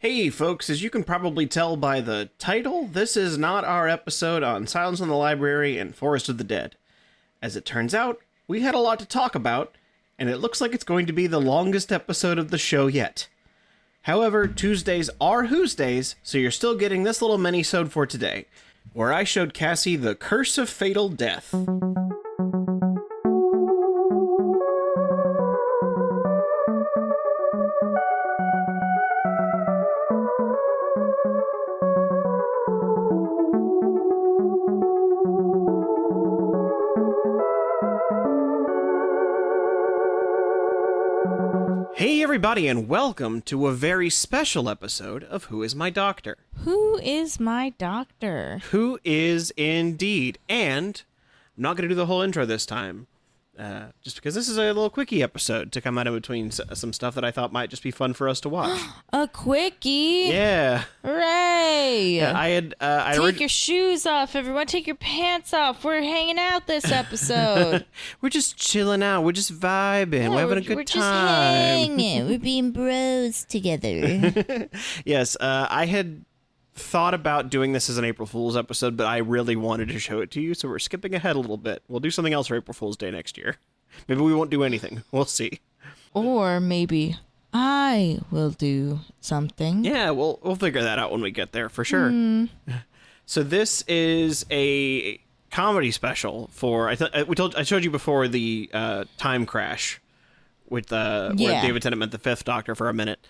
Hey folks, as you can probably tell by the title, this is not our episode on Silence in the Library and Forest of the Dead. As it turns out, we had a lot to talk about, and it looks like it's going to be the longest episode of the show yet. However, Tuesdays are Who's Days, so you're still getting this little mini-sode for today, where I showed Cassie the Curse of Fatal Death. Hey everybody, and welcome to a very special episode of Who Is My Doctor? Who is my doctor? Who is indeed, and I'm not going to do the whole intro this time, just because this is a little quickie episode to come out in between some stuff that I thought might just be fun for us to watch. A quickie? Yeah. Hooray! Yeah, Take your shoes off, everyone. Take your pants off. We're hanging out this episode. We're just chilling out. We're just vibing. Yeah, we're having a good we're time. Just hanging. We're being bros together. Yes, I had thought about doing this as an April Fool's episode, but I really wanted to show it to you, so we're skipping ahead a little bit. We'll do something else for April Fool's Day next year. Maybe we won't do anything. We'll see. Or maybe I will do something. Yeah, we'll figure that out when we get there, for sure. So this is a comedy special for, I showed you before the time crash with where David Tennant met the Fifth Doctor for a minute.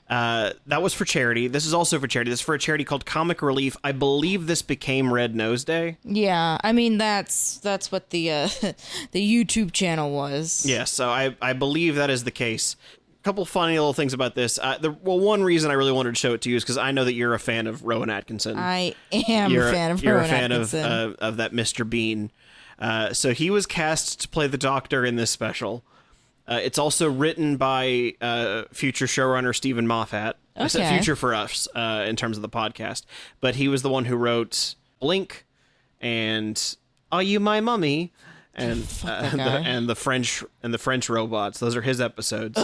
That was for charity. This is also for charity. This is for a charity called Comic Relief. I believe this became Red Nose Day. Yeah, I mean that's what the the YouTube channel was. Yeah, so I believe that is the case. A couple funny little things about this. One reason I really wanted to show it to you is because I know that you're a fan of Rowan Atkinson. I am a fan of You're Rowan a fan Atkinson. of that Mr. Bean. So he was cast to play the Doctor in this special. It's also written by future showrunner Stephen Moffat. I said future for us in terms of the podcast, but he was the one who wrote Blink and Are You My Mummy and the French robots. Those are his episodes.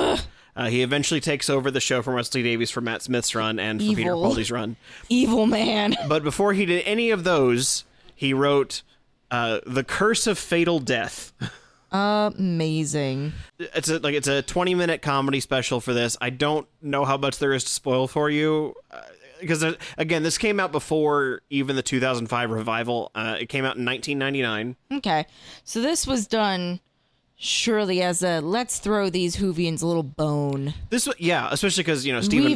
He eventually takes over the show from Wesley Davies for Matt Smith's run and for Peter Capaldi's run. Evil man. But before he did any of those, he wrote The Curse of Fatal Death. Amazing. It's a 20-minute comedy special for this. I don't know how much there is to spoil for you because again, this came out before even the 2005 revival. It came out in 1999. Okay, so this was done surely as a let's throw these Whovians a little bone. Especially because Stephen.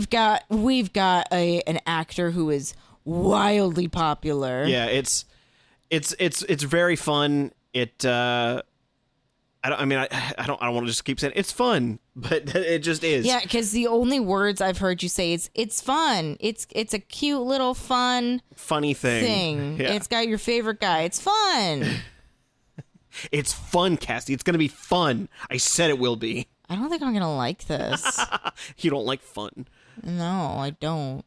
We've got an actor who is wildly popular. Yeah, it's very fun. I don't want to just keep saying it's fun, but it just is. Yeah, because the only words I've heard you say is it's fun. It's a cute little funny thing. Yeah. It's got your favorite guy. It's fun. It's fun, Cassie. It's gonna be fun. I said it will be. I don't think I'm gonna like this. You don't like fun. No, I don't.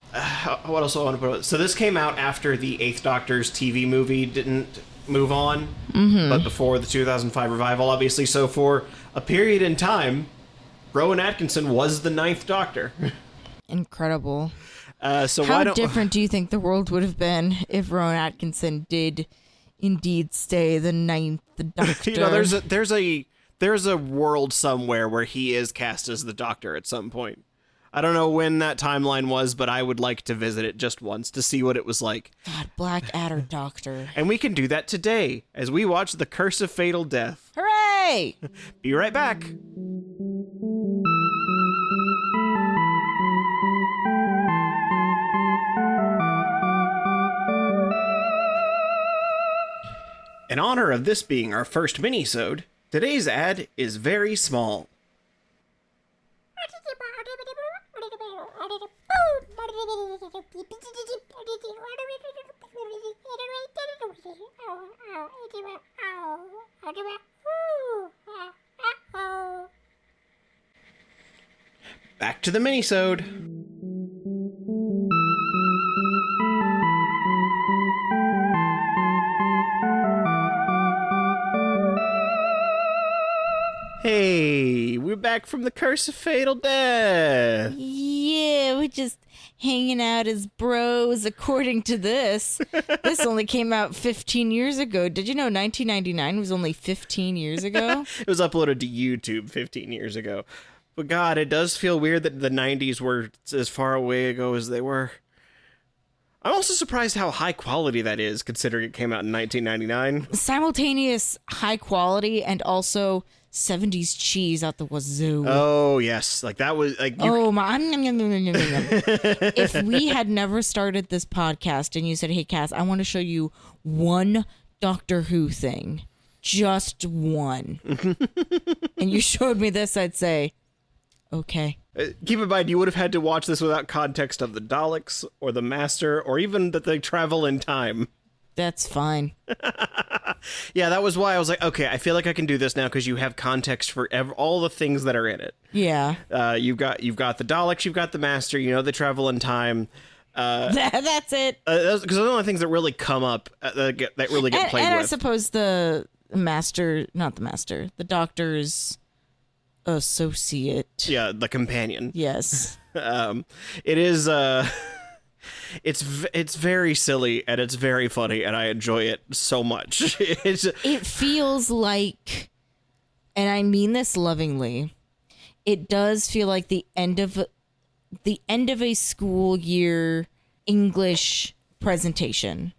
What else do I want to put? So this came out after the Eighth Doctor's TV movie didn't move on, but before the 2005 revival, obviously. So for a period in time, Rowan Atkinson was the Ninth Doctor. Incredible. How different do you think the world would have been if Rowan Atkinson did indeed stay the Ninth Doctor? There's a world somewhere where he is cast as the Doctor at some point. I don't know when that timeline was, but I would like to visit it just once to see what it was like. God, Blackadder Doctor. And we can do that today as we watch The Curse of Fatal Death. Hooray! Be right back. In honor of this being our first mini-sode, today's ad is very small. Back to the mini-sode. Hey, we're back from the Curse of Fatal Death. Yeah, we're just hanging out as bros, according to this. This only came out 15 years ago. Did you know 1999 was only 15 years ago? It was uploaded to YouTube 15 years ago. But God, it does feel weird that the 90s were as far away ago as they were. I'm also surprised how high quality that is, considering it came out in 1999. Simultaneous high quality and also 70s cheese out the wazoo. Oh, yes. Like, that was... like. Oh, my... If we had never started this podcast and you said, hey, Cass, I want to show you one Doctor Who thing. Just one. And you showed me this, I'd say, okay. Keep in mind, you would have had to watch this without context of the Daleks or the Master or even that they travel in time. That's fine. Yeah, that was why I was like, okay, I feel like I can do this now because you have context for all the things that are in it. Yeah. You've got the Daleks, you've got the Master, you know they travel in time. That's it. Because those are the only things that really come up that really get played with. And I suppose the Doctor's associate. Yeah, the companion. Yes. It is it's very silly and it's very funny and I enjoy it so much. It feels like, and I mean this lovingly, it does feel like the end of a school year English presentation.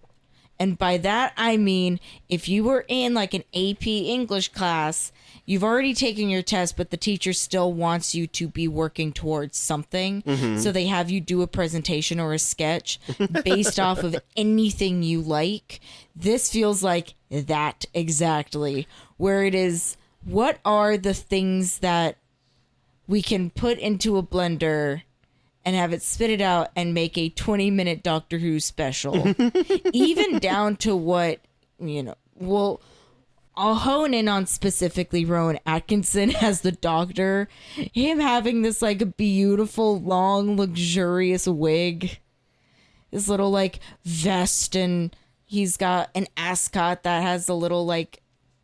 And by that, I mean, if you were in like an AP English class, you've already taken your test, but the teacher still wants you to be working towards something. Mm-hmm. So they have you do a presentation or a sketch based off of anything you like. This feels like that exactly, where it is, what are the things that we can put into a blender and have it spit it out and make a 20-minute Doctor Who special. Even down to what, I'll hone in on specifically Rowan Atkinson as the Doctor. Him having this, like, beautiful, long, luxurious wig. This little, like, vest, and he's got an ascot that has a little, like,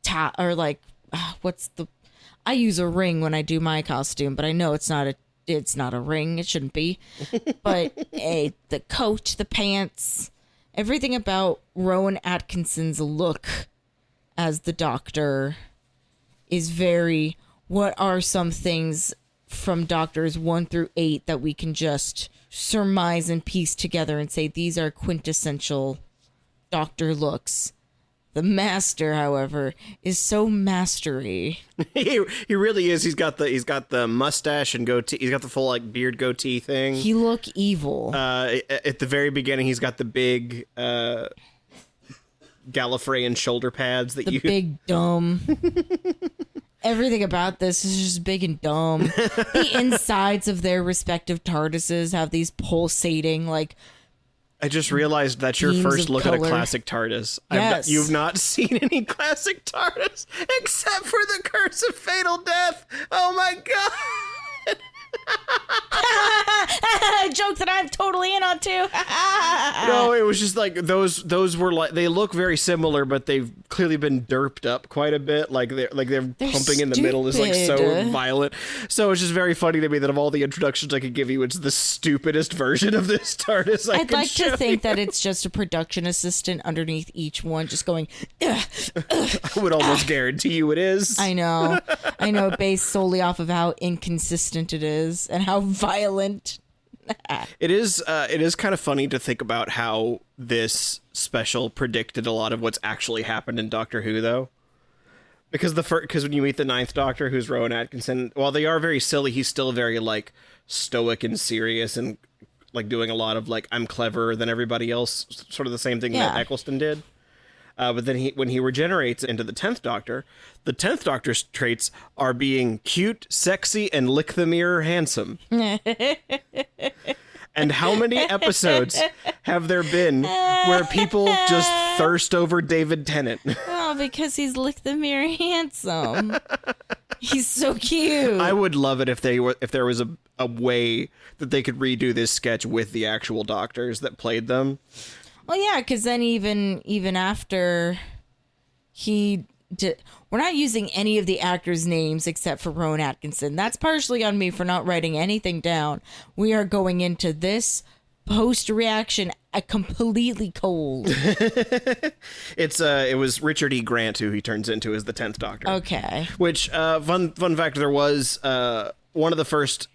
I use a ring when I do my costume, but I know it's not a ring. It shouldn't be. But the coat, the pants, everything about Rowan Atkinson's look as the Doctor is very, what are some things from Doctors 1 through 8 that we can just surmise and piece together and say these are quintessential Doctor looks. The Master, however, is so mastery. He really is. He's got the mustache and goatee. He's got the full like beard goatee thing. He look evil. At the very beginning, he's got the big Gallifreyan shoulder pads that the big dumb. Everything about this is just big and dumb. The insides of their respective TARDISes have these pulsating like. I just realized that's your first look at a classic TARDIS. Yes. You've not seen any classic TARDIS except for the Curse of Fatal Death. Oh my god. A joke that I'm totally in on too. No, it was just like those were like, they look very similar, but they've clearly been derped up quite a bit. Like they're pumping in the middle is like so violent. So it's just very funny to me that of all the introductions I could give you, it's the stupidest version of this TARDIS. I'd like to think that it's just a production assistant underneath each one, just going. Ugh, I would almost guarantee you it is. I know, based solely off of how inconsistent it is and how violent. It is kind of funny to think about how this special predicted a lot of what's actually happened in Doctor Who, though. Because when you meet the Ninth Doctor, who's Rowan Atkinson, while they are very silly, he's still very like stoic and serious and like doing a lot of like I'm cleverer than everybody else, sort of the same thing that Eccleston did. But then when he regenerates into the 10th Doctor, the 10th Doctor's traits are being cute, sexy, and lick the mirror handsome. And how many episodes have there been where people just thirst over David Tennant? Oh, because he's lick the mirror handsome. He's so cute. I would love it if there was a way that they could redo this sketch with the actual Doctors that played them. Well, yeah, because then even after he did, we're not using any of the actors' names except for Rowan Atkinson. That's partially on me for not writing anything down. We are going into this post reaction, completely cold. It was Richard E. Grant who he turns into as the 10th Doctor. Okay. Which, fun fact, there was one of the first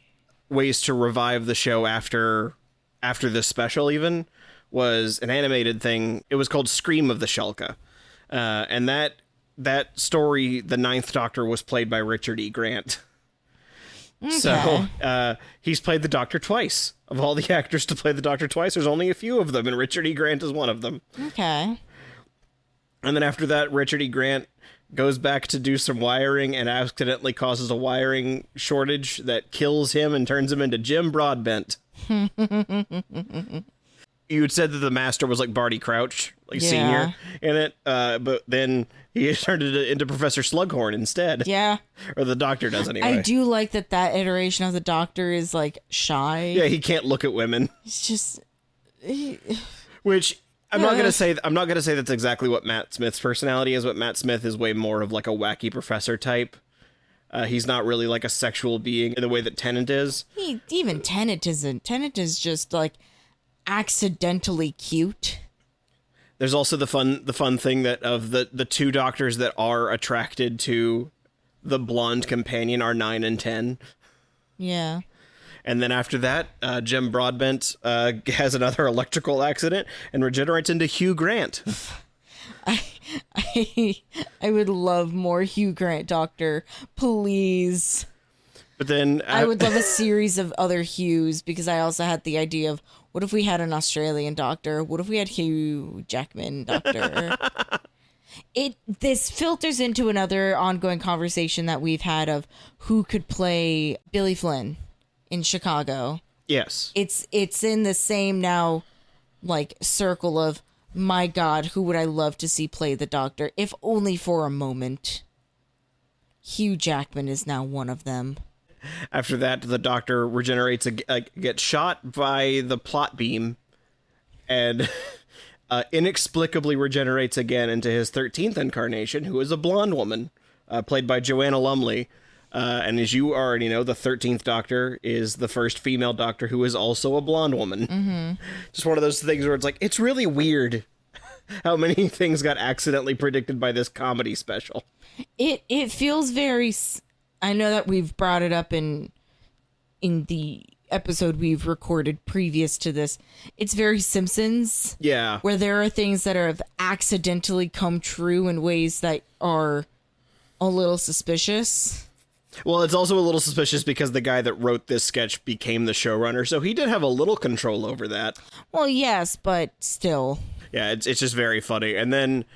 ways to revive the show after this special even was an animated thing. It was called Scream of the Shulka. And that story, the 9th Doctor, was played by Richard E. Grant. Okay. So he's played the Doctor twice. Of all the actors to play the Doctor twice, there's only a few of them, and Richard E. Grant is one of them. Okay. And then after that, Richard E. Grant goes back to do some wiring and accidentally causes a wiring shortage that kills him and turns him into Jim Broadbent. You had said that the Master was like Barty Crouch, like senior in it, but then he turned it into Professor Slughorn instead. Yeah. Or the Doctor does anyway. I do like that iteration of the Doctor is like shy. Yeah, he can't look at women. It's just... Which... I'm not gonna say that's exactly what Matt Smith's personality is, but Matt Smith is way more of like a wacky professor type. He's not really like a sexual being in the way that Tennant is. Even Tennant isn't. Tennant is just like accidentally cute. There's also the fun thing that of the two Doctors that are attracted to the blonde companion are 9 and 10. Yeah. And then after that, Jim Broadbent has another electrical accident and regenerates into Hugh Grant. I would love more Hugh Grant Doctor, please. But then I would love a series of other Hughs, because I also had the idea of what if we had an Australian Doctor? What if we had Hugh Jackman Doctor? This filters into another ongoing conversation that we've had of who could play Billy Flynn in Chicago. Yes. It's in the same now like circle of, my God, who would I love to see play the Doctor, if only for a moment. Hugh Jackman is now one of them. After that, the Doctor regenerates, gets shot by the plot beam, and inexplicably regenerates again into his 13th incarnation, who is a blonde woman, played by Joanna Lumley. And as you already know, the 13th Doctor is the first female Doctor who is also a blonde woman. Mm-hmm. Just one of those things where it's like, it's really weird how many things got accidentally predicted by this comedy special. It feels very... I know that we've brought it up in the episode we've recorded previous to this. It's very Simpsons. Yeah. Where there are things that have accidentally come true in ways that are a little suspicious. Well, it's also a little suspicious because the guy that wrote this sketch became the showrunner, so he did have a little control over that. Well, yes, but still. Yeah, it's just very funny. And then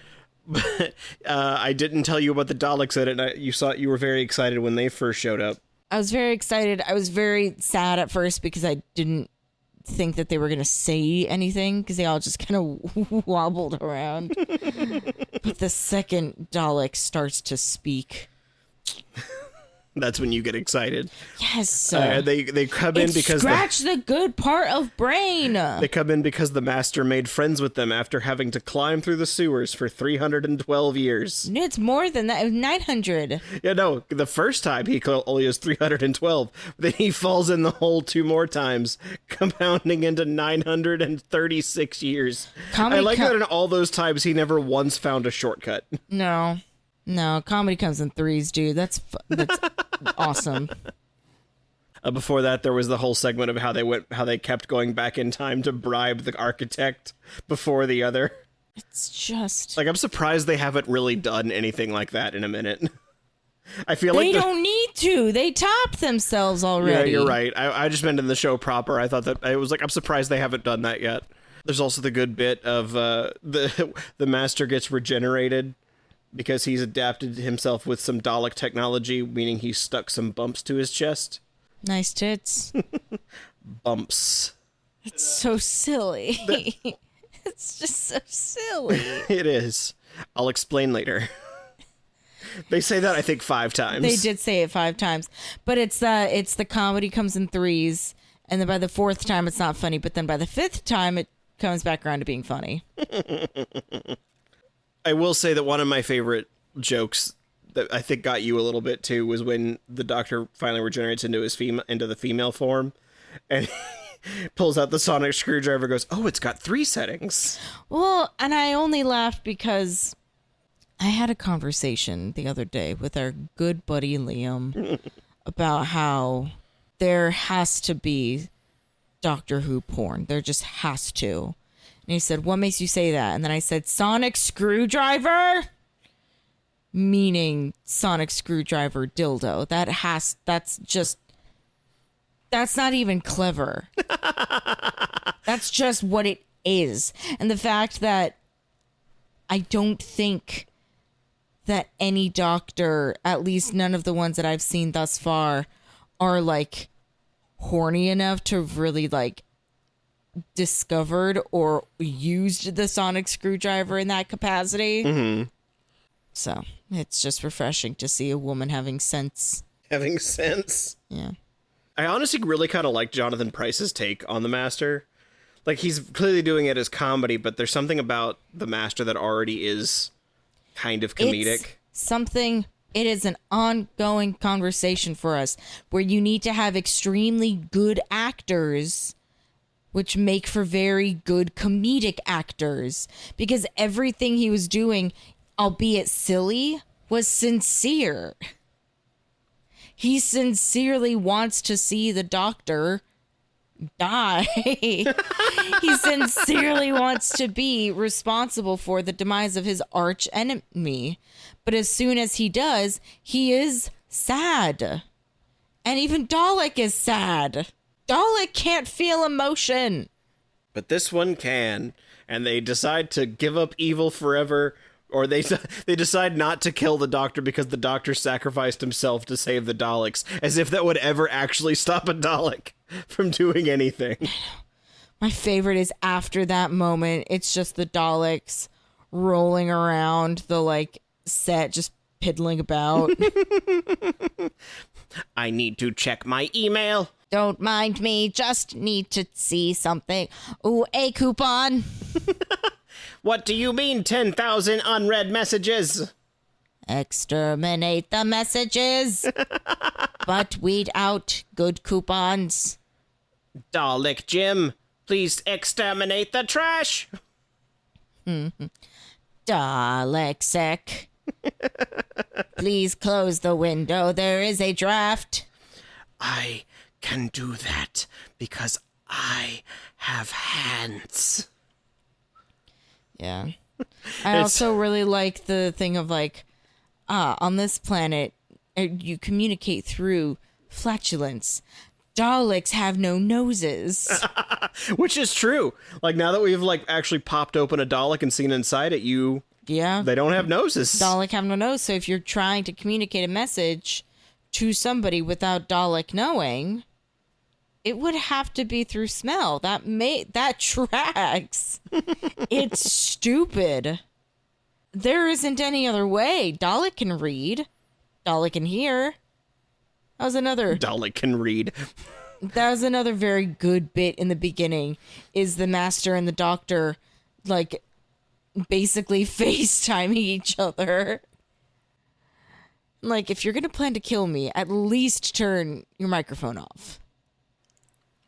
I didn't tell you about the Daleks in it, and you were very excited when they first showed up. I was very excited. I was very sad at first because I didn't think that they were going to say anything, because they all just kind of wobbled around. But the second Dalek starts to speak... That's when you get excited. Yes. They come in because scratch the good part of brain. They come in because the Master made friends with them after having to climb through the sewers for 312 years. It's more than that. It was 900. Yeah, no. The first time he only has 312. Then he falls in the hole 2 more times, compounding into 936 years. I like that in all those times he never once found a shortcut. No, comedy comes in threes, dude. That's awesome. Before that, there was the whole segment of how they kept going back in time to bribe the architect before the other. It's just like, I'm surprised they haven't really done anything like that in a minute. I feel they don't need to. They topped themselves already. Yeah, you're right. I just meant in the show proper. I thought that I was like, I'm surprised they haven't done that yet. There's also the good bit of the Master gets regenerated because he's adapted himself with some Dalek technology, meaning he's stuck some bumps to his chest. Nice tits. Bumps. It's so silly. It's just so silly. It is. I'll explain later. They say that, I think, 5 times. They did say it 5 times. But it's the comedy comes in threes, and then by the 4th time it's not funny, but then by the 5th time it comes back around to being funny. I will say that one of my favorite jokes that I think got you a little bit too was when the Doctor finally regenerates into the female form, and pulls out the sonic screwdriver, goes, oh, it's got 3 settings. Well, and I only laughed because I had a conversation the other day with our good buddy Liam about how there has to be Doctor Who porn. There just has to. And he said, what makes you say that? And then I said, sonic screwdriver? Meaning sonic screwdriver dildo. That's not even clever. That's just what it is. And the fact that I don't think that any doctor, at least none of the ones that I've seen thus far, are like horny enough to really like discovered or used the sonic screwdriver in that capacity. Mm-hmm. So it's just refreshing to see a woman having sense. Having sense. Yeah. I honestly really kind of like Jonathan Pryce's take on the Master. Like, he's clearly doing it as comedy, but there's something about the Master that already is kind of comedic. It is an ongoing conversation for us where you need to have extremely good actors, which make for very good comedic actors, because everything he was doing, albeit silly, was sincere. He sincerely wants to see the Doctor die. He sincerely wants to be responsible for the demise of his arch enemy. But as soon as he does, he is sad. And even Dalek is sad. Dalek can't feel emotion. But this one can. And they decide to give up evil forever. Or they decide not to kill the Doctor because the Doctor sacrificed himself to save the Daleks, as if that would ever actually stop a Dalek from doing anything. My favorite is after that moment, it's just the Daleks rolling around the like set, just piddling about. I need to check my email. Don't mind me, just need to see something. Ooh, a coupon. What do you mean 10,000 unread messages? Exterminate the messages, but weed out good coupons. Dalek Jim, please exterminate the trash. Dalek Sec. Please close the window, there is a draft. I can do that because I have hands. Yeah. I also really like the thing of like, on this planet, you communicate through flatulence. Daleks have no noses. Which is true. Like, now that we've like actually popped open a Dalek and seen inside it, they don't have noses. Dalek have no nose, so if you're trying to communicate a message to somebody without Dalek knowing, it would have to be through smell. That tracks. It's stupid. There isn't any other way. Dalek can read. Dalek can hear. Dalek can read. That was another very good bit in the beginning, is the Master and the Doctor, like, basically FaceTiming each other. Like, if you're going to plan to kill me, at least turn your microphone off.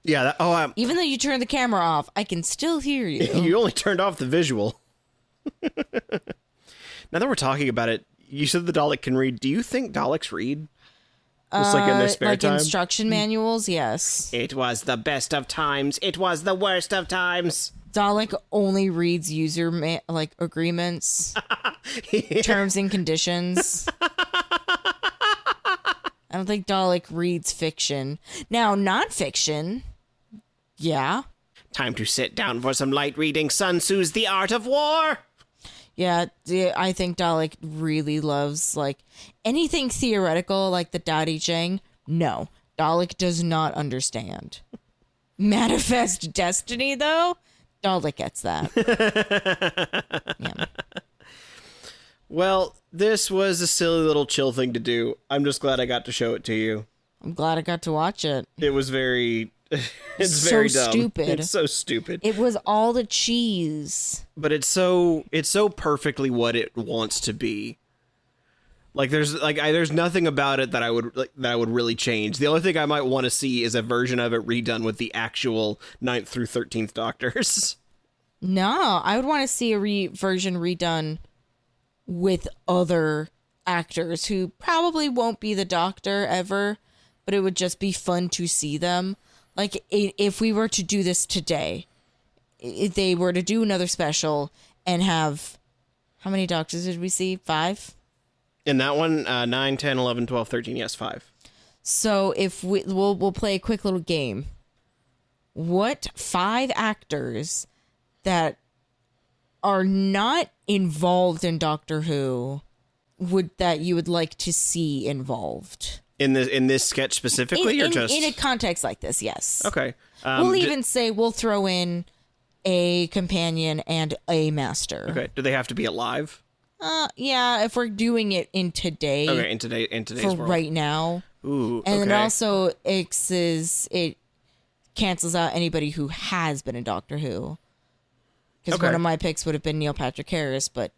Yeah. Even though you turn the camera off, I can still hear you. You only turned off the visual. Now that we're talking about it, you said the Dalek can read. Do you think Daleks read? Just like in their spare time? Instruction manuals, yes. It was the best of times. It was the worst of times. Dalek only reads user agreements, terms and conditions. I don't think Dalek reads fiction. Now, non-fiction, yeah. Time to sit down for some light reading. Sun Tzu's The Art of War. Yeah, I think Dalek really loves, like, anything theoretical, like the Dadi Cheng. No, Dalek does not understand. Manifest Destiny, though, Dalek gets that. Yeah. Well, this was a silly little chill thing to do. I'm just glad I got to show it to you. I'm glad I got to watch it. It was very... It's so very dumb. Stupid. It's so stupid. It was all the cheese. But it's so perfectly what it wants to be. Like there's nothing about it that I would really change. The only thing I might want to see is a version of it redone with the actual 9th through 13th Doctors. No, I would want to see a version redone with other actors who probably won't be the Doctor ever, but it would just be fun to see them. Like if we were to do this today, if they were to do another special and have, how many Doctors did we see? 5? In that one, 9, 10, 11, 12, 13, yes, 5. So if we'll play a quick little game. What 5 actors that are not involved in Doctor Who that you would like to see involved? In this sketch specifically, or just in a context like this? Yes. Okay. We'll even say we'll throw in a companion and a master. Okay. Do they have to be alive? Yeah, if we're doing it in today. Okay, in today's for world. right now. Ooh, and okay. it also it cancels out anybody who has been in Doctor Who. Because one of my picks would have been Neil Patrick Harris, but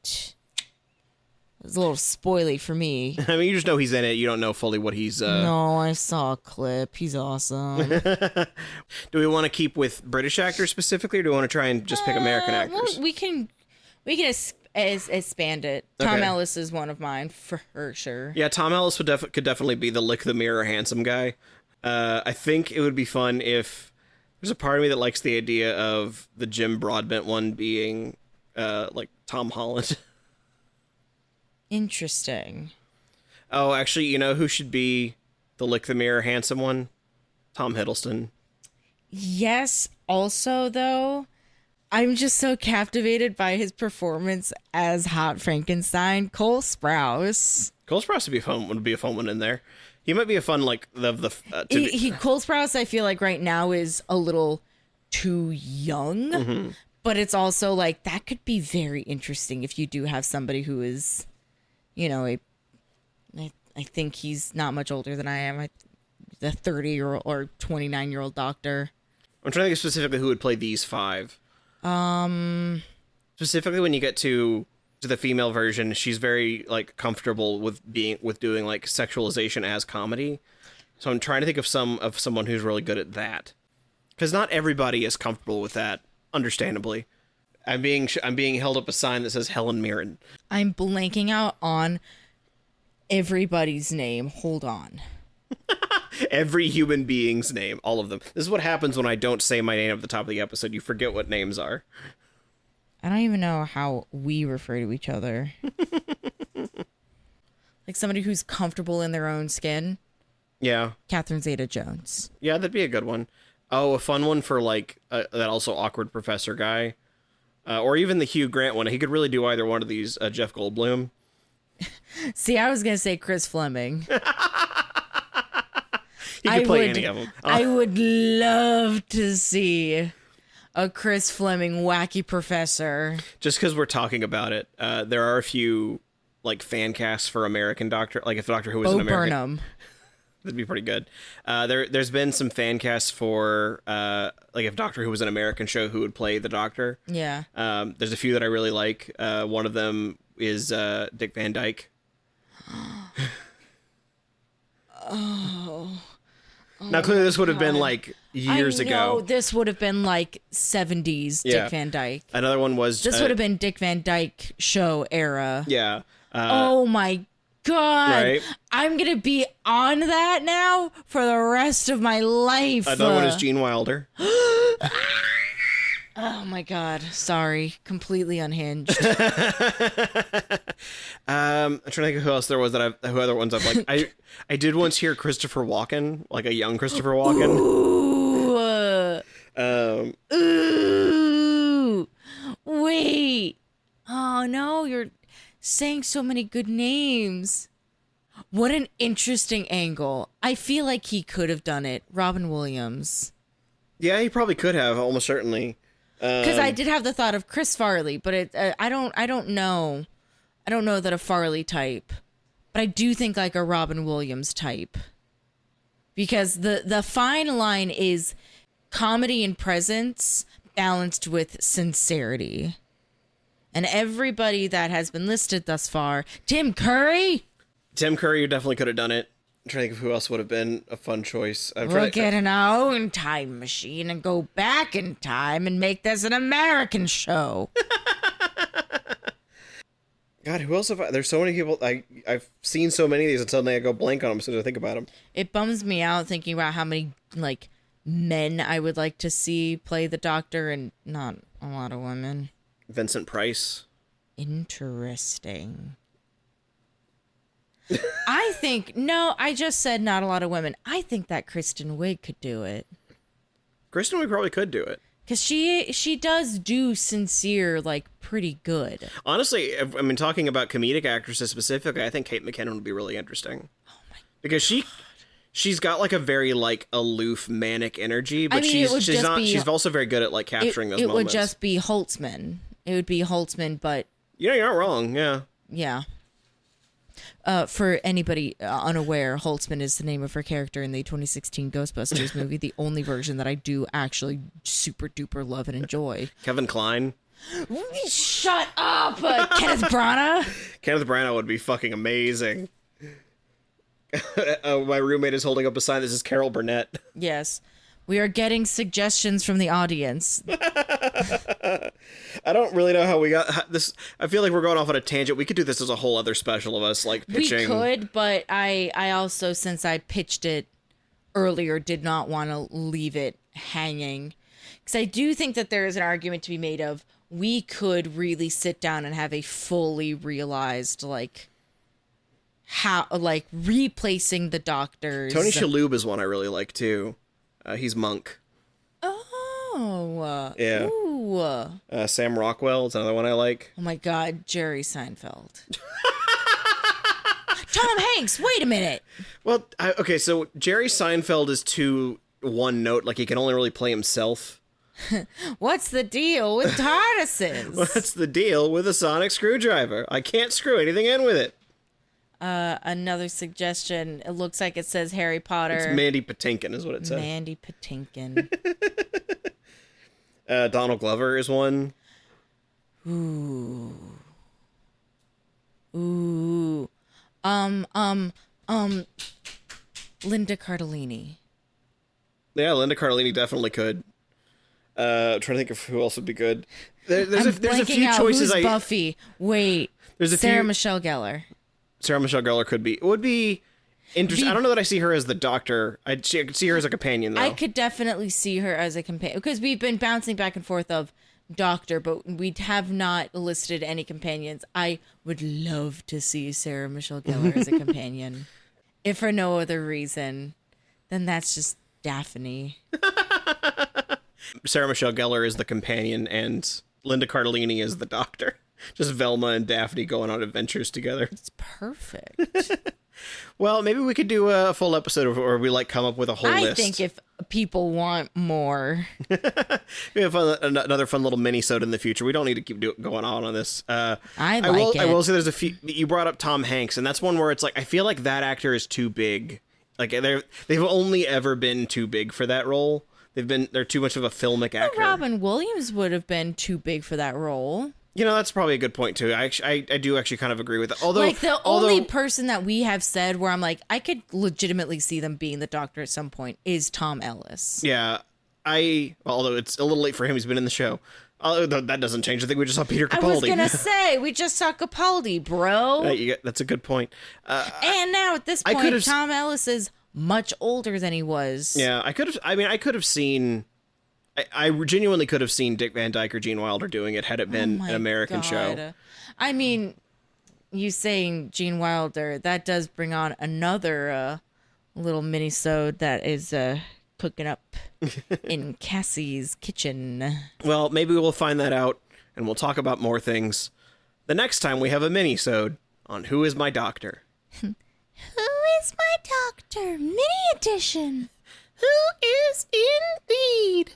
it's a little spoily for me. I mean, you just know he's in it. You don't know fully what he's... No, I saw a clip. He's awesome. Do we want to keep with British actors specifically, or do we want to try and just pick American actors? Well, we can expand it. Tom Ellis is one of mine for sure. Yeah, Tom Ellis could definitely be the lick the mirror handsome guy. I think it would be fun if there's a part of me that likes the idea of the Jim Broadbent one being like Tom Holland. Interesting. Oh, actually, you know who should be the lick the mirror handsome one? Tom Hiddleston. Yes. Also, though, I'm just so captivated by his performance as Hot Frankenstein. Cole Sprouse. Cole Sprouse would be a fun one in there. He might be a fun like Cole Sprouse, I feel like right now is a little too young, but it's also like that could be very interesting if you do have somebody who is, you know, I think he's not much older than I am. The 30-year-old or 29-year-old Doctor. I'm trying to think specifically who would play these 5. Specifically when you get to the female version, she's very like comfortable with doing like sexualization as comedy. So I'm trying to think of someone who's really good at that. Because not everybody is comfortable with that, understandably. I'm being held up a sign that says Helen Mirren. I'm blanking out on everybody's name. Hold on. Every human being's name, all of them. This is what happens when I don't say my name at the top of the episode. You forget what names are. I don't even know how we refer to each other. Like somebody who's comfortable in their own skin. Yeah. Catherine Zeta-Jones. Yeah, that'd be a good one. Oh, a fun one for like that also awkward professor guy. Or even the Hugh Grant one. He could really do either one of these. Jeff Goldblum. See, I was going to say Chris Fleming. He could play any of them. I would love to see a Chris Fleming wacky professor. Just because we're talking about it, there are a few like fan casts for American Doctor. Like if Doctor Who was an American, Burnham. That'd be pretty good. There's been some fan casts for like if Doctor Who was an American show, who would play the Doctor. Yeah. There's a few that I really like. One of them is Dick Van Dyke. Now, clearly, this would have been like years ago. This would have been like 70s Dick Van Dyke. Another one was... This would have been Dick Van Dyke show era. Yeah. Oh my God. Right? I'm going to be on that now for the rest of my life. Another one is Gene Wilder. Oh my God. Sorry. Completely unhinged. I'm trying to think of who else there was who other ones I've like. I did once hear Christopher Walken, like a young Christopher Walken. Ooh. Wait. Oh no, you're saying so many good names. What an interesting angle. I feel like he could have done it. Robin Williams. Yeah, he probably could have, almost certainly. Because I did have the thought of Chris Farley, but I don't know. I don't know that a Farley type, but I do think like a Robin Williams type. Because the fine line is comedy and presence balanced with sincerity. And everybody that has been listed thus far, Tim Curry. Tim Curry definitely could have done it. I'm trying to think of who else would have been a fun choice. We'll get in our own time machine and go back in time and make this an American show. God, who else have I... There's so many people... I've seen so many of these and suddenly I go blank on them as soon as I think about them. It bums me out thinking about how many, like, men I would like to see play the Doctor and not a lot of women. Vincent Price. Interesting. I just said not a lot of women. I think that Kristen Wiig could do it. Kristen Wiig probably could do it. Because she does do sincere, like, pretty good. Honestly, I mean, talking about comedic actresses specifically, I think Kate McKinnon would be really interesting. Oh my! Because she's got like a very like aloof, manic energy, but she's also very good at like capturing those moments. It would just be Holtzman. It would be Holtzman, but you're not wrong. Yeah. Yeah. For anybody unaware, Holtzman is the name of her character in the 2016 Ghostbusters movie, the only version that I do actually super duper love and enjoy. Kevin Kline. Shut up! Kenneth Branagh? Kenneth Branagh would be fucking amazing. My roommate is holding up a sign that says Carol Burnett. Yes. We are getting suggestions from the audience. I don't really know how we got this. I feel like we're going off on a tangent. We could do this as a whole other special of us, like pitching. We could, but I also, since I pitched it earlier, did not want to leave it hanging. Because I do think that there is an argument to be made of we could really sit down and have a fully realized, like, how, like, replacing the Doctors. Tony Shalhoub is one I really like, too. He's Monk. Oh. Yeah. Ooh. Sam Rockwell is another one I like. Oh my God, Jerry Seinfeld. Tom Hanks, wait a minute. Well, okay, so Jerry Seinfeld is too one note, like he can only really play himself. What's the deal with TARDISes? What's the deal with a sonic screwdriver? I can't screw anything in with it. Another suggestion. It looks like it says Harry Potter. It's Mandy Patinkin is what it says. Mandy Patinkin. Donald Glover is one. Ooh. Linda Cardellini. Yeah, Linda Cardellini definitely could. I'm trying to think of who else would be good. There's a few choices. Who's Buffy? Wait. Sarah Michelle Gellar. Sarah Michelle Gellar could be. It would be interesting. I don't know that I see her as the Doctor. I could see her as a companion, though. I could definitely see her as a companion. Because we've been bouncing back and forth of Doctor, but we have not listed any companions. I would love to see Sarah Michelle Gellar as a companion. If for no other reason, then that's just Daphne. Sarah Michelle Gellar is the companion, and Linda Cardellini is the Doctor. Just Velma and Daphne going on adventures together. It's perfect. Well, maybe we could do a full episode where we like come up with a whole list. I think if people want more. We have another fun little mini-sode in the future. We don't need to keep going on this. I will say there's a few. You brought up Tom Hanks, and that's one where it's like I feel like that actor is too big. Like they've only ever been too big for that role. They're too much of a filmic actor. Robin Williams would have been too big for that role. You know, that's probably a good point, too. I do actually kind of agree with it. Although, like, the only person that we have said where I'm like, I could legitimately see them being the Doctor at some point is Tom Ellis. Yeah. Although it's a little late for him. He's been in the show. That doesn't change. I think we just saw Peter Capaldi. I was going to say, we just saw Capaldi, bro. That's a good point. And now at this point, Tom Ellis is much older than he was. Yeah, I could have seen... I genuinely could have seen Dick Van Dyke or Gene Wilder doing it had it been an American show. I mean, you saying Gene Wilder, that does bring on another little mini-sode that is cooking up in Cassie's kitchen. Well, maybe we'll find that out, and we'll talk about more things the next time we have a mini-sode on Who Is My Doctor? Who is my doctor? Mini edition. Who is indeed?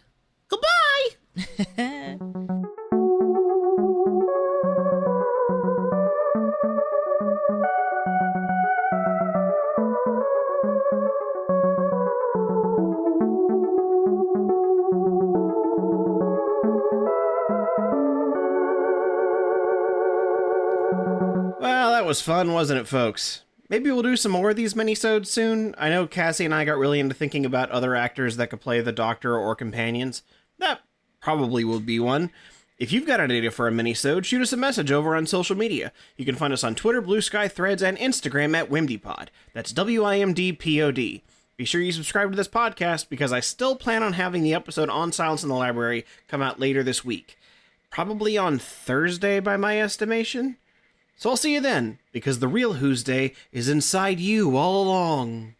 Goodbye! Well, that was fun, wasn't it, folks? Maybe we'll do some more of these minisodes soon. I know Cassie and I got really into thinking about other actors that could play the Doctor or companions. That probably will be one. If you've got an idea for a minisode, shoot us a message over on social media. You can find us on Twitter, Blue Sky, Threads, and Instagram at WimDpod. That's WIMDPOD. Be sure you subscribe to this podcast because I still plan on having the episode on Silence in the Library come out later this week. Probably on Thursday by my estimation. So I'll see you then, because the real Who's Day is inside you all along.